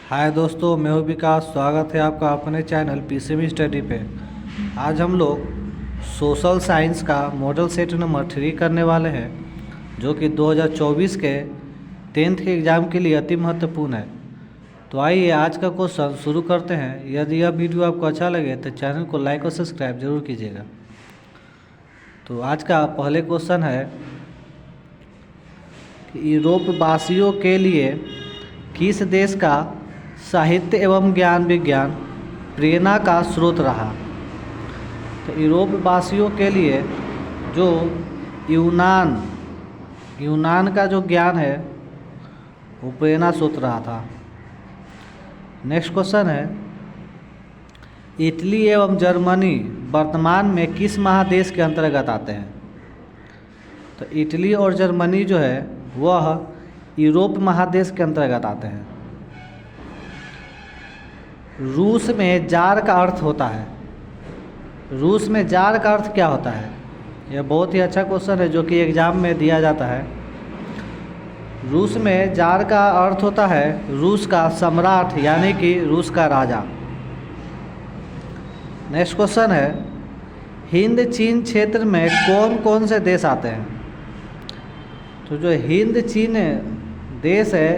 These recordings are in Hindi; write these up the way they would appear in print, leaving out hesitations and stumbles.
हाय दोस्तों, मैं हूं विकास। स्वागत है आपका अपने चैनल पीसीबी स्टडी पे। आज हम लोग सोशल साइंस का मॉडल सेट नंबर 3 करने वाले हैं, जो कि 2024 के 10th के एग्ज़ाम के लिए अति महत्वपूर्ण है। तो आइए आज का क्वेश्चन शुरू करते हैं। यदि यह वीडियो आपको अच्छा लगे तो चैनल को लाइक और सब्सक्राइब जरूर कीजिएगा। तो आज का पहले क्वेश्चन है कि यूरोप वासियों के लिए किस देश का साहित्य एवं ज्ञान विज्ञान प्रेरणा का स्रोत रहा। तो यूरोप वासियों के लिए जो यूनान का जो ज्ञान है वो प्रेरणा स्रोत रहा था। नेक्स्ट क्वेश्चन है, इटली एवं जर्मनी वर्तमान में किस महादेश के अंतर्गत आते हैं। तो इटली और जर्मनी जो है वह यूरोप महादेश के अंतर्गत आते हैं। रूस में जार का अर्थ होता है। रूस में जार का अर्थ क्या होता है? यह बहुत ही अच्छा क्वेश्चन है जो कि एग्ज़ाम में दिया जाता है। रूस में जार का अर्थ होता है रूस का सम्राट, यानी कि रूस का राजा। नेक्स्ट क्वेश्चन है, हिंद चीन क्षेत्र में कौन कौन से देश आते हैं। तो जो हिंद चीन देश है,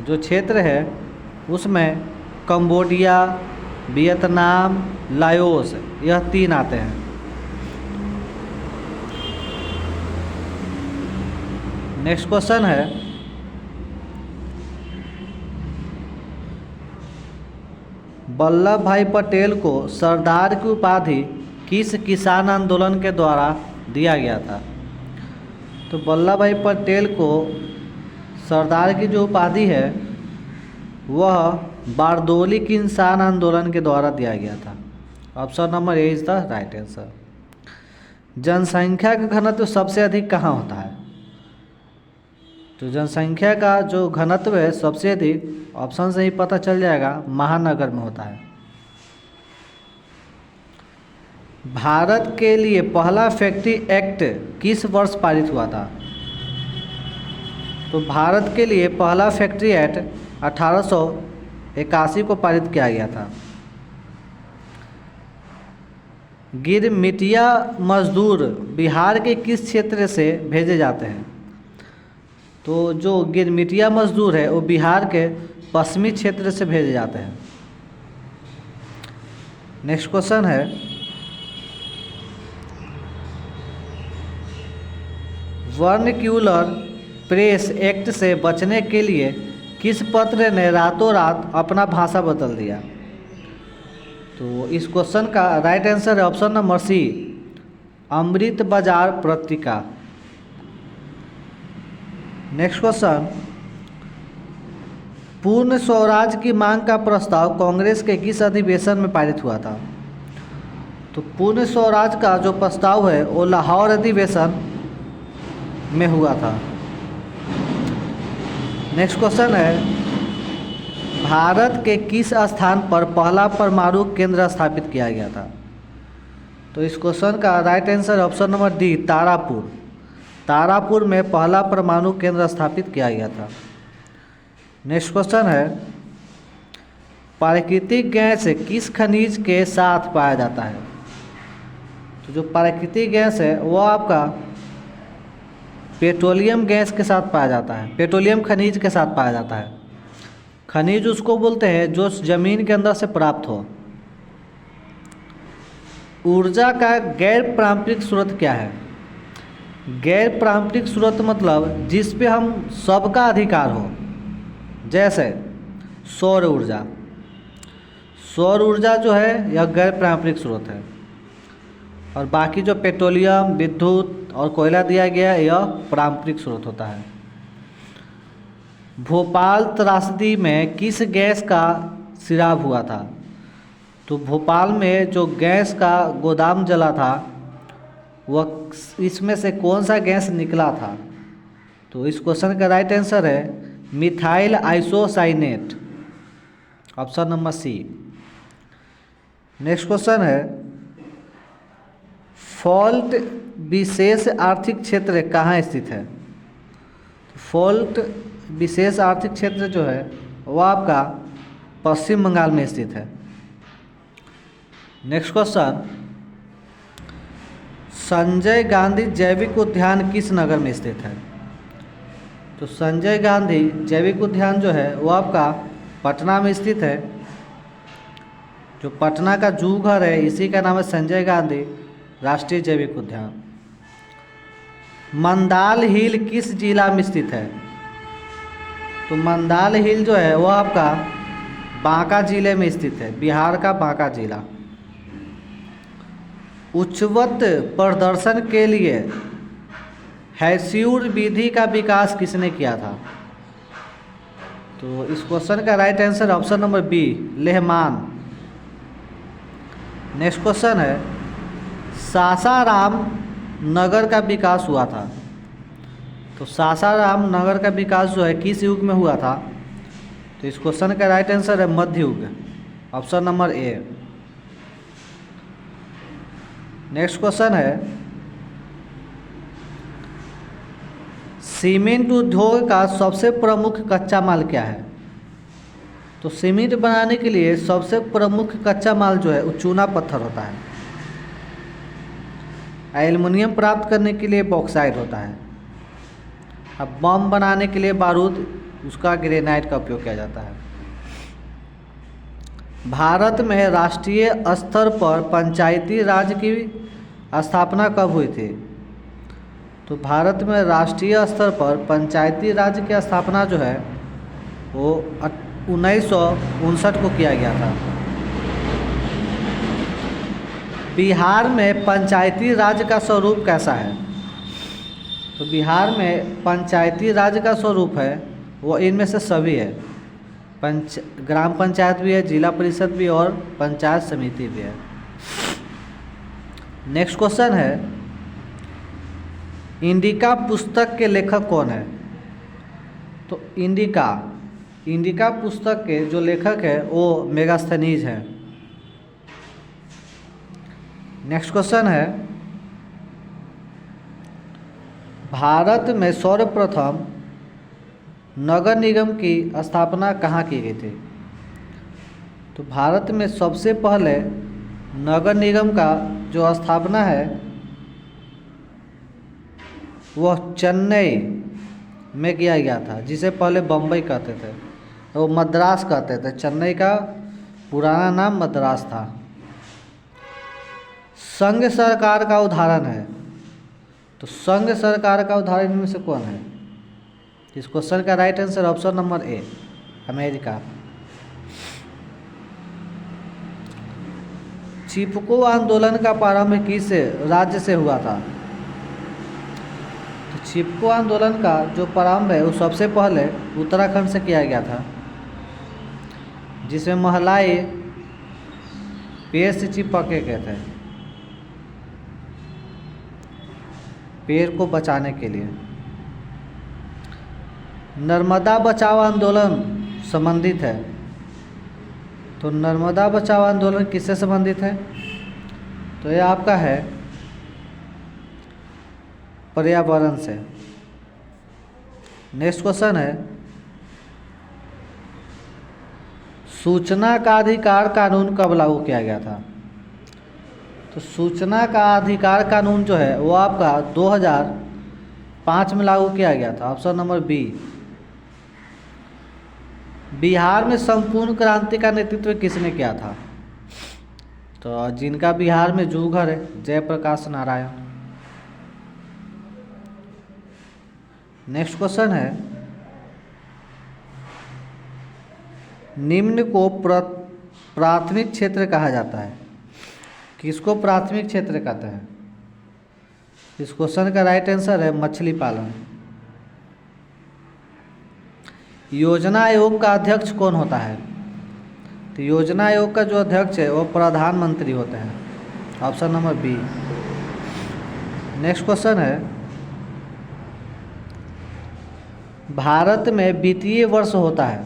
जो क्षेत्र है, उसमें कंबोडिया, वियतनाम, लाओस, यह 3 आते हैं। नेक्स्ट क्वेश्चन है, वल्लभ भाई पटेल को सरदार की उपाधि किस किसान आंदोलन के द्वारा दिया गया था। तो वल्लभ भाई पटेल को सरदार की जो उपाधि है वह बारदोली किसान आंदोलन के द्वारा दिया गया था। Option number A is the right answer. जनसंख्या का घनत्व सबसे अधिक कहाँ होता है। तो जनसंख्या का जो घनत्व है सबसे अधिक, ऑप्शन से ही पता चल जाएगा, महानगर में होता है। भारत के लिए पहला फैक्ट्री एक्ट किस वर्ष पारित हुआ था। तो भारत के लिए पहला फैक्ट्री एक्ट 1881 को पारित किया गया था। गिरमिटिया मजदूर बिहार के किस क्षेत्र से भेजे जाते हैं। तो जो गिरमिटिया मजदूर है वो बिहार के पश्चिमी क्षेत्र से भेजे जाते हैं। नेक्स्ट क्वेश्चन है, वर्नक्यूलर प्रेस एक्ट से बचने के लिए किस पत्र ने रातों रात अपना भाषा बदल दिया। तो इस क्वेश्चन का राइट आंसर है ऑप्शन नंबर सी, अमृत बाजार पत्रिका। नेक्स्ट क्वेश्चन, पूर्ण स्वराज की मांग का प्रस्ताव कांग्रेस के किस अधिवेशन में पारित हुआ था। तो पूर्ण स्वराज का जो प्रस्ताव है वो लाहौर अधिवेशन में हुआ था। नेक्स्ट क्वेश्चन है, भारत के किस स्थान पर पहला परमाणु केंद्र स्थापित किया गया था। तो इस क्वेश्चन का right answer option number D, Tarapur. Tarapur में पहला परमाणु केंद्र स्थापित किया गया था। नेक्स्ट क्वेश्चन है, प्राकृतिक गैस किस खनिज के साथ पाया जाता है। तो जो प्राकृतिक गैस है वो आपका पेट्रोलियम गैस के साथ पाया जाता है, पेट्रोलियम खनिज के साथ पाया जाता है। खनिज उसको बोलते हैं जो जमीन के अंदर से प्राप्त हो। ऊर्जा का गैर पारंपरिक स्रोत क्या है। गैर पारंपरिक स्रोत मतलब जिस पे हम सबका अधिकार हो, जैसे सौर ऊर्जा। सौर ऊर्जा जो है यह गैर पारंपरिक स्रोत है, और बाकी जो पेट्रोलियम, विद्युत और कोयला दिया गया यह पारंपरिक स्रोत होता है। भोपाल त्रासदी में किस गैस का सिराब हुआ था। तो भोपाल में जो गैस का गोदाम जला था वह इसमें से कौन सा गैस निकला था। तो इस क्वेश्चन का राइट आंसर है methyl isocyanate, option number C. Next question है, फॉल्ट विशेष आर्थिक क्षेत्र कहाँ स्थित है। फॉल्ट विशेष आर्थिक क्षेत्र जो है वो आपका पश्चिम बंगाल में स्थित है। नेक्स्ट क्वेश्चन, संजय गांधी जैविक उद्यान किस नगर में स्थित है? तो संजय गांधी जैविक उद्यान जो है वो आपका पटना में स्थित है। जो पटना का जू घर है इसी का नाम है संजय गांधी राष्ट्रीय जैविक उद्यान। मंदाल हिल किस जिला में स्थित है? तो मंदाल हिल जो है वो आपका बांका जिले में स्थित है, बिहार का बांका जिला। उच्चवत प्रदर्शन के लिए हैस्यूर विधि का विकास किसने किया था? तो इस क्वेश्चन का right answer option number B, Lehman. Next question है, सासाराम नगर का विकास हुआ था। तो सासाराम नगर का विकास जो है किस युग में हुआ था? तो इस क्वेश्चन का राइट आंसर है मध्य युग, ऑप्शन नंबर ए। नेक्स्ट क्वेश्चन है, सीमेंट उद्योग का सबसे प्रमुख कच्चा माल क्या है? तो सीमेंट बनाने के लिए सबसे प्रमुख कच्चा माल जो है वो चूना पत्थर होता है। एल्युमिनियम प्राप्त करने के लिए बॉक्साइट होता है। अब बम बनाने के लिए बारूद, उसका ग्रेनाइट का उपयोग किया जाता है। भारत में राष्ट्रीय स्तर पर पंचायती राज की स्थापना कब हुई थी? तो भारत में राष्ट्रीय स्तर पर पंचायती राज की स्थापना जो है वो 1959 को किया गया था। बिहार में पंचायती राज का स्वरूप कैसा है? तो बिहार में पंचायती राज का स्वरूप है वो इनमें से सभी है। ग्राम पंचायत भी है, जिला परिषद भी और पंचायत समिति भी है। नेक्स्ट क्वेश्चन है, इंडिका पुस्तक के लेखक कौन है? तो इंडिका पुस्तक के जो लेखक है वो मेगास्थनीज है। नेक्स्ट क्वेश्चन है, भारत में सर्वप्रथम नगर निगम की स्थापना कहाँ की गई थी? तो भारत में सबसे पहले नगर निगम का जो स्थापना है वह चेन्नई में किया गया था, जिसे पहले बम्बई कहते थे, वो मद्रास कहते थे। चेन्नई का पुराना नाम मद्रास था। संघ सरकार का उदाहरण है। तो संघ सरकार का उदाहरण में से कौन है? इस क्वेश्चन का right answer option number A, America. Chipko आंदोलन का प्रारंभ किस राज्य से हुआ था? तो चिपको आंदोलन का जो प्रारंभ है वो सबसे पहले उत्तराखंड से किया गया था, जिसमें महिलाएं पेड़ से चिपके गए थे पेड़ को बचाने के लिए। नर्मदा बचाओ आंदोलन संबंधित है। तो नर्मदा बचाओ आंदोलन किससे संबंधित है? तो ये आपका है पर्यावरण से। नेक्स्ट क्वेश्चन है, सूचना का अधिकार कानून कब लागू किया गया था? तो सूचना का अधिकार कानून जो है वो आपका 2005 में लागू किया गया था, ऑप्शन नंबर बी। बिहार में संपूर्ण क्रांति का नेतृत्व किसने किया था? तो जिनका बिहार में जू घर है, जयप्रकाश नारायण। नेक्स्ट क्वेश्चन है, निम्न को प्राथमिक क्षेत्र कहा जाता है। किसको प्राथमिक क्षेत्र कहते हैं? इस क्वेश्चन का राइट आंसर है मछली पालन। योजना आयोग का अध्यक्ष कौन होता है? तो योजना आयोग का जो अध्यक्ष है वो प्रधानमंत्री होते हैं, option number B. Next question है, भारत में वित्तीय वर्ष होता है।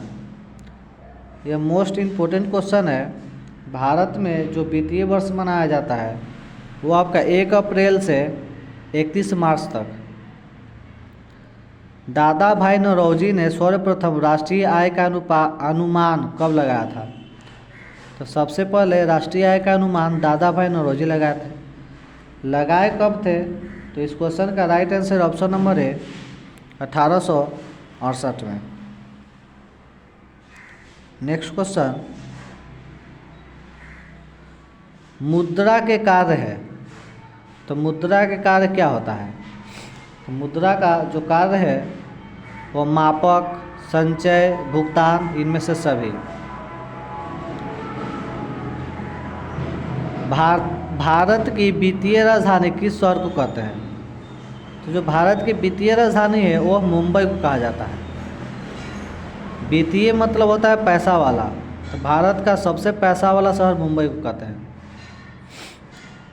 यह मोस्ट इम्पोर्टेंट क्वेश्चन है। भारत में जो वित्तीय वर्ष मनाया जाता है वो आपका 1 अप्रैल से 31 मार्च तक। दादा भाई नौरोजी ने सर्वप्रथम राष्ट्रीय आय का अनुमान कब लगाया था? तो सबसे पहले राष्ट्रीय आय का अनुमान दादा भाई नौरोजी लगाए थे। लगाए कब थे? तो इस क्वेश्चन का राइट आंसर ऑप्शन नंबर है 1868 में। नेक्स्ट क्वेश्चन, मुद्रा के कार्य है। तो मुद्रा के कार्य क्या होता है? तो मुद्रा का जो कार्य है वो मापक, संचय, भुगतान, इनमें से सभी। भारत की वित्तीय राजधानी किस शहर को कहते हैं? तो जो भारत की वित्तीय राजधानी है वो मुंबई को कहा जाता है। वित्तीय मतलब होता है पैसा वाला, तो भारत का सबसे पैसा वाला शहर मुंबई को कहते हैं।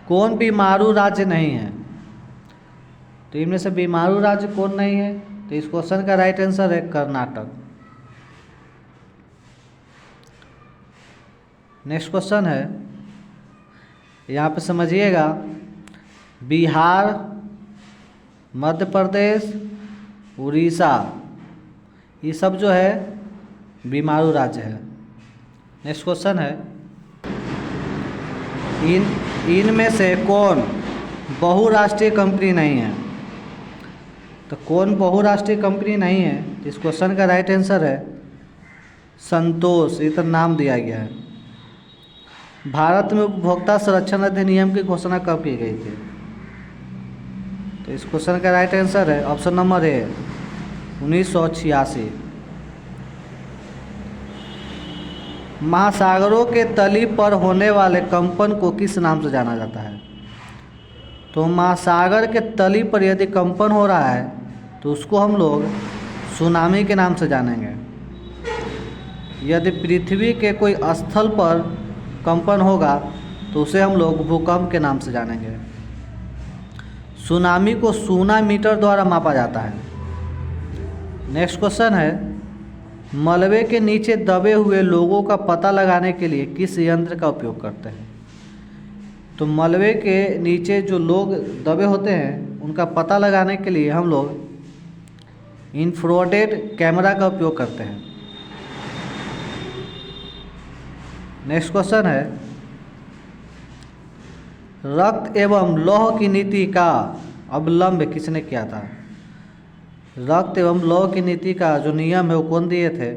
कौन बीमारू राज्य नहीं है? तो इनमें से बीमारू राज्य कौन नहीं है? तो इस क्वेश्चन का राइट आंसर है कर्नाटक। नेक्स्ट क्वेश्चन है, यहाँ पे समझिएगा, बिहार, मध्य प्रदेश, उड़ीसा, ये सब जो है बीमारू राज्य है। नेक्स्ट क्वेश्चन है, इनमें से कौन बहुराष्ट्रीय कंपनी नहीं है? तो कौन बहुराष्ट्रीय कंपनी नहीं है? इस क्वेश्चन का राइट आंसर है संतोष, इतना नाम दिया गया है। भारत में उपभोक्ता संरक्षण अधिनियम की घोषणा कब की गई थी? तो इस क्वेश्चन का राइट आंसर है ऑप्शन नंबर ए 1986। महासागरों के तली पर होने वाले कंपन को किस नाम से जाना जाता है? तो महासागर के तली पर यदि कंपन हो रहा है तो उसको हम लोग सुनामी के नाम से जानेंगे। यदि पृथ्वी के कोई स्थल पर कंपन होगा तो उसे हम लोग भूकंप के नाम से जानेंगे। सुनामी को सूना मीटर द्वारा मापा जाता है। नेक्स्ट क्वेश्चन है, मलबे के नीचे दबे हुए लोगों का पता लगाने के लिए किस यंत्र का उपयोग करते हैं? तो मलबे के नीचे जो लोग दबे होते हैं उनका पता लगाने के लिए हम लोग इंफ्रारेड कैमरा का उपयोग करते हैं। नेक्स्ट क्वेश्चन है, रक्त एवं लौह की नीति का अवलंब किसने किया था? रक्त एवं लौह की नीति का जो नियम है वो कौन दिए थे?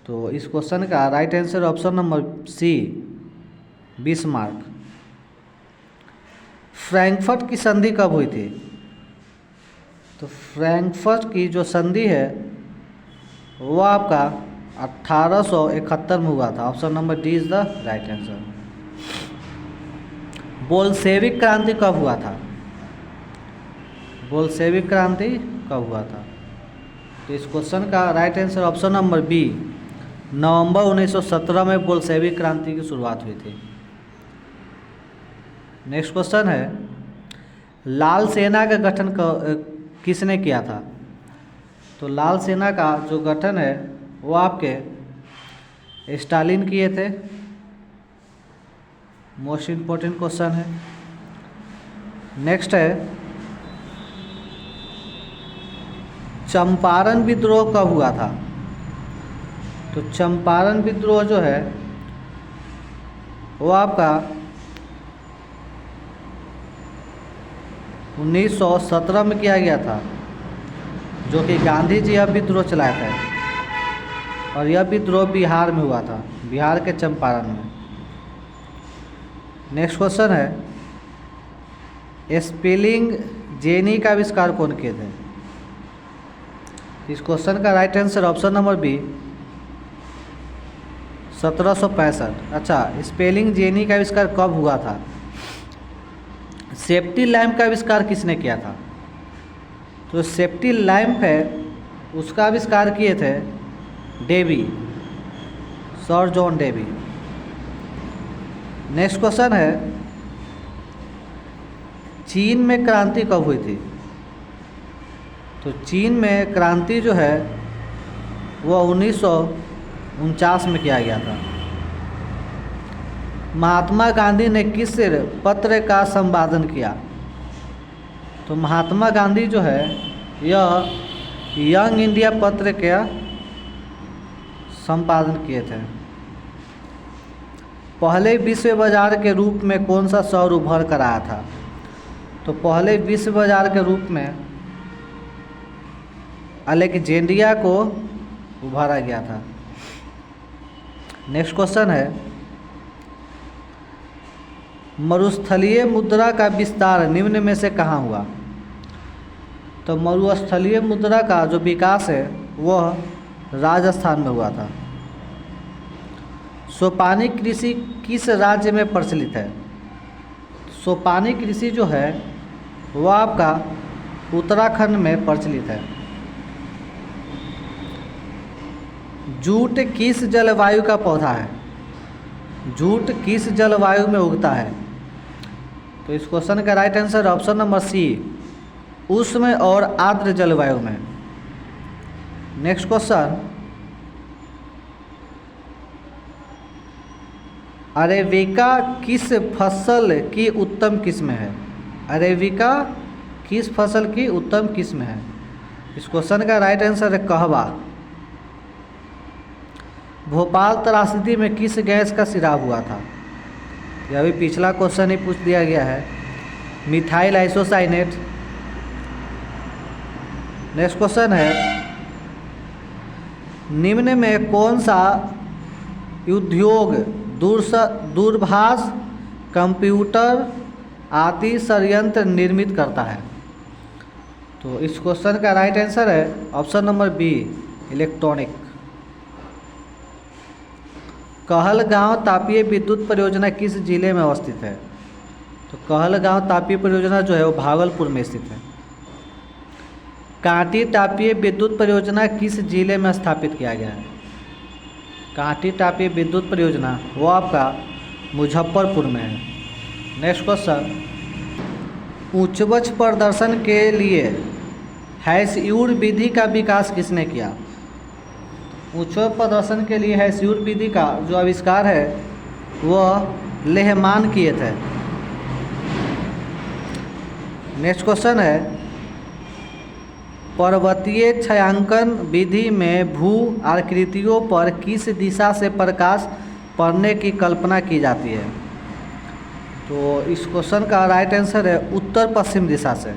तो इस क्वेश्चन का right answer option number C Bismarck. Frankfurt की संधि कब हुई थी? तो फ्रैंकफर्ट की जो संधि है वो आपका 1871 में हुआ था। Option number D is the right answer. Bolshevik क्रांति कब हुआ था? बोल्शेविक क्रांति कब हुआ था? तो इस क्वेश्चन का right answer option number B नवंबर 1917 में बोल्शेविक क्रांति की शुरुआत हुई थी। नेक्स्ट क्वेश्चन है, लाल सेना का गठन किसने किया था? तो लाल सेना का जो गठन है वो आपके स्टालिन किए थे। मोस्ट इम्पोर्टेंट क्वेश्चन है। नेक्स्ट है, चंपारण विद्रोह कब हुआ था? तो चंपारण विद्रोह जो है वो आपका 1917 में किया गया था, जो कि गांधी जी यह विद्रोह चलाए थे। और यह विद्रोह बिहार में हुआ था, बिहार के चंपारण में। नेक्स्ट क्वेश्चन है, स्पेलिंग जेनी का आविष्कार कौन किए थे? इस क्वेश्चन का right answer option number B 1765। अच्छा, स्पेलिंग जेनी का आविष्कार कब हुआ था? सेफ्टी लैंप का आविष्कार किसने किया था? तो सेफ्टी लैंप है उसका आविष्कार किए थे Davy, sir John Davy. Next question है, चीन में क्रांति कब हुई थी? तो चीन में क्रांति जो है वो 1949 में किया गया था। महात्मा गांधी ने किस पत्र का संपादन किया? तो महात्मा गांधी जो है यह यंग इंडिया पत्र का संपादन किए थे। पहले विश्व बाजार के रूप में कौन सा शहर उभर कर आया था? तो पहले विश्व बाजार के रूप में अलेक्जेंड्रिया को उभारा गया था। नेक्स्ट क्वेश्चन है, मरुस्थलीय मुद्रा का विस्तार निम्न में से कहाँ हुआ? तो मरुस्थलीय मुद्रा का जो विकास है वह राजस्थान में हुआ था। सोपानी कृषि किस राज्य में प्रचलित है? सोपानी कृषि जो है वह आपका उत्तराखंड में प्रचलित है। जूट किस जलवायु का पौधा है? जूट किस जलवायु में उगता है? तो इस क्वेश्चन का right answer option number C, उष्ण और आर्द्र जलवायु में। नेक्स्ट क्वेश्चन, अरेबिका किस फसल की उत्तम किस्म है? अरेबिका किस फसल की उत्तम किस्म है? इस क्वेश्चन का राइट आंसर है कहवा। भोपाल त्रासदी में किस गैस का सिराव हुआ था? यह भी पिछला क्वेश्चन ही पूछ दिया गया है, मिथाइल आइसोसाइनेट। नेक्स्ट क्वेश्चन है, निम्न में कौन सा उद्योग दूरभाष, कंप्यूटर आदि संयंत्र निर्मित करता है? तो इस क्वेश्चन का राइट आंसर है option number B, electronic. Kahalgaon तापीय विद्युत परियोजना किस जिले में अवस्थित है? तो कहलगांव तापीय परियोजना जो है वो भागलपुर में स्थित है। कांटी तापीय विद्युत परियोजना किस जिले में स्थापित किया गया है? कांटी तापीय विद्युत परियोजना वो आपका मुजफ्फरपुर में है। नेक्स्ट क्वेश्चन, उच्च प्रदर्शन के लिए हैस्यूर विधि का विकास किसने किया? उच्च प्रदर्शन के लिए हैस्यूर विधि का जो आविष्कार है वह लेहमान किए थे। नेक्स्ट क्वेश्चन है, पर्वतीय छायांकन विधि में भू आकृतियों पर किस दिशा से प्रकाश पड़ने की कल्पना की जाती है? तो इस क्वेश्चन का राइट आंसर है उत्तर पश्चिम दिशा से।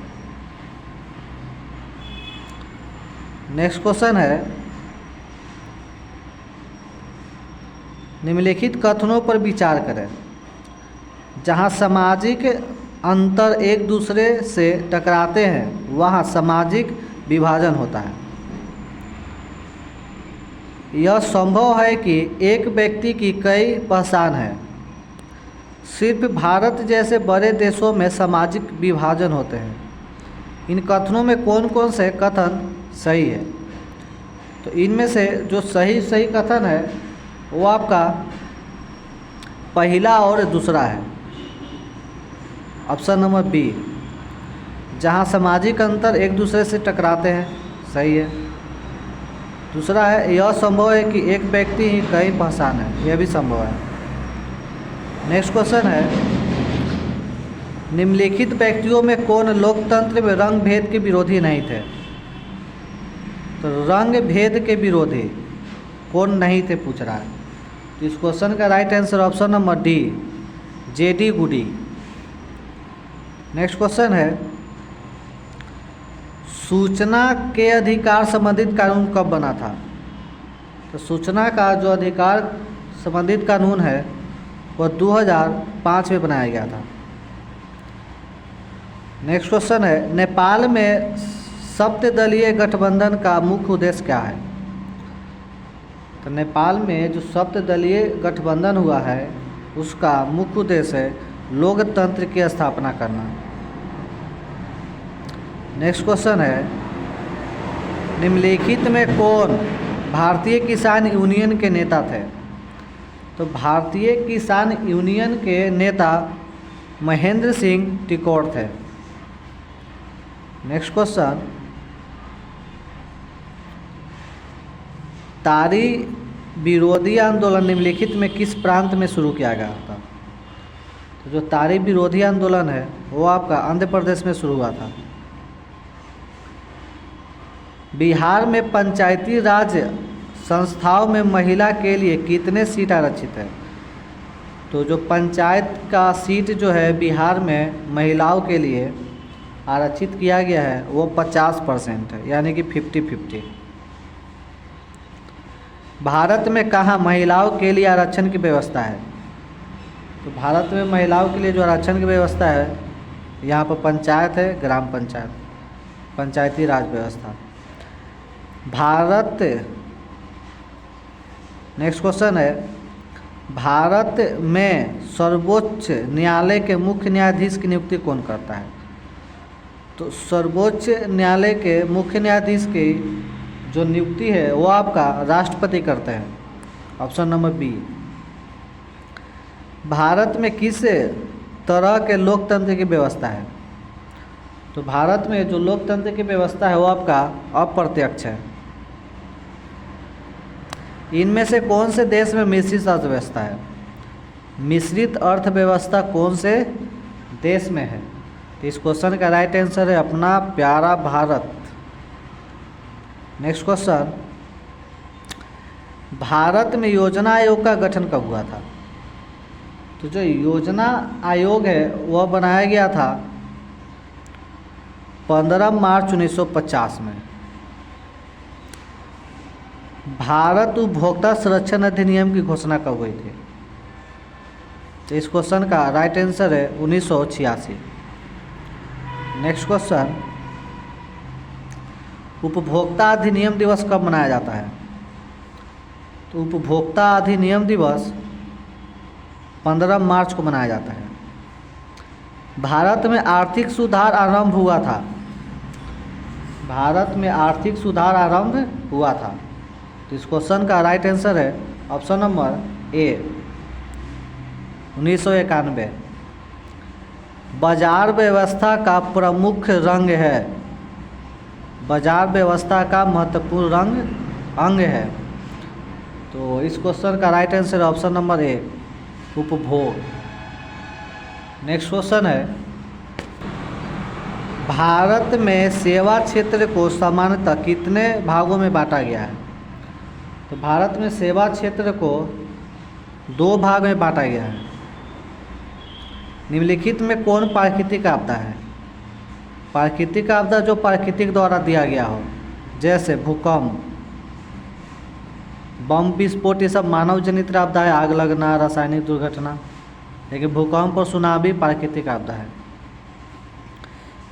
नेक्स्ट क्वेश्चन है, निम्नलिखित कथनों पर विचार करें। जहाँ सामाजिक अंतर एक दूसरे से टकराते हैं वहाँ सामाजिक विभाजन होता है। यह संभव है कि एक व्यक्ति की कई पहचान है। सिर्फ भारत जैसे बड़े देशों में सामाजिक विभाजन होते हैं। इन कथनों में कौन कौन से कथन सही है? तो इनमें से जो सही कथन है वो आपका पहला और दूसरा है, ऑप्शन नंबर बी। जहाँ सामाजिक अंतर एक दूसरे से टकराते हैं, सही है। दूसरा है, यह संभव है कि एक व्यक्ति ही कई पहचान है, यह भी संभव है। नेक्स्ट क्वेश्चन है, निम्नलिखित व्यक्तियों में कौन लोकतंत्र में रंग भेद के विरोधी नहीं थे? तो रंग भेद के विरोधी कौन नहीं थे पूछ रहा है। तो इस क्वेश्चन का right answer option number D, जेडी गुडी। नेक्स्ट क्वेश्चन है, सूचना के अधिकार संबंधित कानून कब बना था? तो सूचना का जो अधिकार संबंधित कानून है वह 2005 में बनाया गया था। नेक्स्ट क्वेश्चन है, नेपाल में सप्तदलीय गठबंधन का मुख्य उद्देश्य क्या है? तो नेपाल में जो सप्तदलीय गठबंधन हुआ है उसका मुख्य उद्देश्य है लोकतंत्र की स्थापना करना। नेक्स्ट क्वेश्चन है, निम्नलिखित में कौन भारतीय किसान यूनियन के नेता थे? तो भारतीय किसान यूनियन के नेता महेंद्र सिंह टिकोड़ थे। नेक्स्ट क्वेश्चन, तारी विरोधी आंदोलन निम्नलिखित में किस प्रांत में शुरू किया गया था? तो जो तारी विरोधी आंदोलन है वो आपका आंध्र प्रदेश में शुरू हुआ था। बिहार में पंचायती राज संस्थाओं में महिला के लिए कितने सीट आरक्षित है? तो जो पंचायत का सीट जो है बिहार में महिलाओं के लिए आरक्षित किया गया है वो 50% है, यानी कि 50-50। भारत में कहाँ महिलाओं के लिए आरक्षण की व्यवस्था है? तो भारत में महिलाओं के लिए जो आरक्षण की व्यवस्था है, यहाँ पर पंचायत है, ग्राम पंचायत, पंचायती राज व्यवस्था। नेक्स्ट क्वेश्चन है, भारत में सर्वोच्च न्यायालय के मुख्य न्यायाधीश की नियुक्ति कौन करता है? तो सर्वोच्च न्यायालय के मुख्य न्यायाधीश की जो नियुक्ति है वो आपका राष्ट्रपति करते हैं। Option number B. भारत में किस तरह के लोकतंत्र की व्यवस्था है? तो भारत में जो लोकतंत्र की व्यवस्था है वो आपका अप्रत्यक्ष है। इनमें से कौन से देश में मिश्रित अर्थव्यवस्था है? मिश्रित अर्थव्यवस्था कौन से देश में है? तो इस क्वेश्चन का राइट आंसर है अपना प्यारा भारत। नेक्स्ट क्वेश्चन, भारत में योजना आयोग का गठन कब हुआ था? तो जो योजना आयोग है वह बनाया गया था 15 मार्च 1950 में। भारत उपभोक्ता संरक्षण अधिनियम की घोषणा कब हुई थी? तो इस क्वेश्चन का राइट आंसर है 1986। नेक्स्ट क्वेश्चन, उपभोक्ता अधिनियम दिवस कब मनाया जाता है? तो उपभोक्ता अधिनियम दिवस 15 मार्च को मनाया जाता है। भारत में आर्थिक सुधार आरंभ हुआ था। भारत में आर्थिक सुधार आरंभ हुआ था। तो इस क्वेश्चन का राइट आंसर है ऑप्शन नंबर ए 1991। बाजार व्यवस्था का प्रमुख रंग है। बाजार व्यवस्था का महत्वपूर्ण अंग है। तो इस क्वेश्चन का right answer option number A उपभोग। नेक्स्ट क्वेश्चन है, भारत में सेवा क्षेत्र को सामान्यतः कितने भागों में बांटा गया है? तो भारत में सेवा क्षेत्र को 2 भाग में बांटा गया है। निम्नलिखित में कौन प्राकृतिक आपदा है? प्राकृतिक आपदा जो प्राकृतिक द्वारा दिया गया हो, जैसे भूकंप, बम विस्फोट, ये सब मानव जनित आपदा है, आग लगना, रासायनिक दुर्घटना। लेकिन भूकंप और सुनामी प्राकृतिक आपदा है।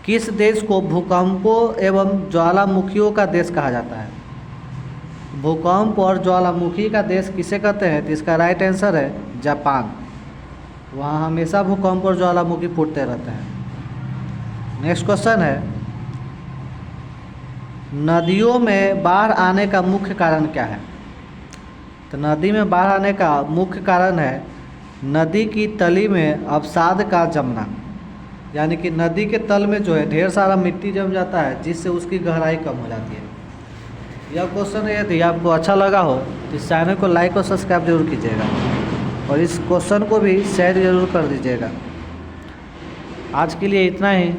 किस देश को भूकंपों एवं ज्वालामुखियों का देश कहा जाता है? भूकंप और ज्वालामुखी का देश किसे कहते हैं? तो इसका राइट आंसर है जापान। वहाँ हमेशा भूकंप और ज्वालामुखी फूटते रहते हैं। नेक्स्ट क्वेश्चन है, नदियों में बाढ़ आने का मुख्य कारण क्या है? तो नदी में बाढ़ आने का मुख्य कारण है नदी की तली में अवसाद का जमना, यानी कि नदी के तल में जो है ढेर सारा मिट्टी जम जाता है, जिससे उसकी गहराई कम हो जाती है। यह क्वेश्चन यदि आपको अच्छा लगा हो तो इस चैनल को लाइक और सब्सक्राइब जरूर कीजिएगा और इस क्वेश्चन को भी शेयर जरूर कर दीजिएगा। आज के लिए इतना ही।